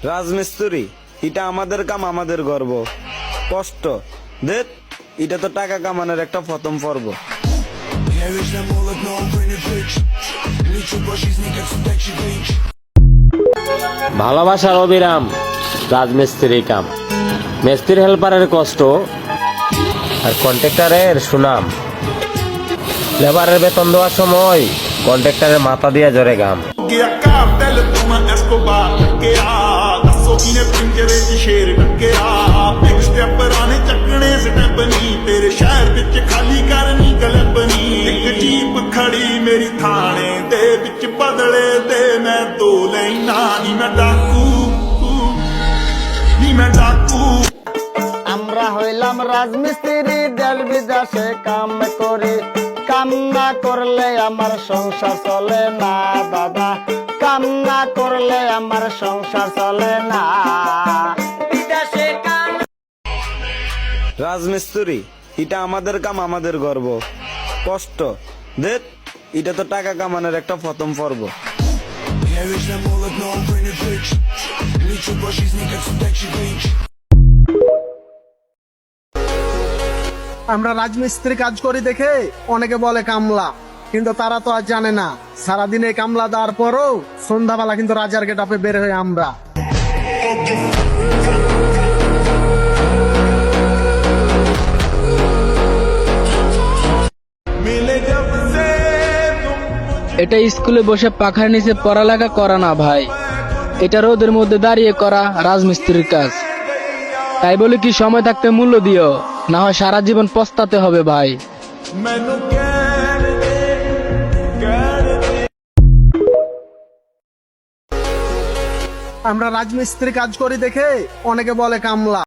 রাজমিস্ত্রি, এটা আমাদের কাম, আমাদের গর্ব। কষ্ট দেখ, এটা তো টাকা কামানোর একটা প্রথম পর্ব। ভালোবাসার অবিরাম রাজমিস্ত্রি কাম, মিস্ত্রি হেল্পারের কষ্ট আর কন্ট্রাক্টরের সুনাম। লেবারের বেতন দেওয়ার সময় কন্ট্রাক্টরের মাথা দিয়ে জোরে গাম। ਤੇਰੇ ਸ਼ਹਿਰ ਵਿੱਚ ਖਾਲੀ ਕਰਨੀ ਗਲਬਨੀ ਇੱਕ ਜੀਪ ਖੜੀ ਮੇਰੀ ਥਾਣੇ ਦੇ ਵਿੱਚ ਬਦਲੇ ਦੇ ਮੈਂ ਦੋ ਲੈਣਾ ਨੀ ਮੈਂ ਡਾਕੂ ਨੀ ਮੈਂ ਡਾਕੂ। আমরা হইলাম রাজমিস্ত্রি, দেশ বিদেশে কাম করি। কাম না করলে আমার সংসার চলে না দাদা, কাম না করলে আমার সংসার চলে না। বিদেশে কাম। রাজমিস্ত্রি, এটা আমাদের কাম, আমাদের গর্ব। কষ্ট দেখ, এটা তো টাকা কামানোর একটা প্রথম পর্ব। আমরা রাজমিস্ত্রি কাজ করি দেখে অনেকে বলে কামলা, কিন্তু তারা তো আর জানে না সারাদিনে কামলা দেওয়ার পরও সন্ধ্যাবেলা কিন্তু রাজার গেটআপে বের হয়ে আমরা। এটা স্কুলে বসে পাখার নিচে পড়ালেখা করা না ভাই, এটা রোদের মধ্যে দাঁড়িয়ে করা রাজমিস্ত্রির কাজ। তাই বলে কি সময় থাকতে মূল্য দিও, না হয় সারা জীবন পস্তাতে হবে ভাই। আমরা রাজমিস্ত্রি কাজ করি দেখে অনেকে বলে কামলা,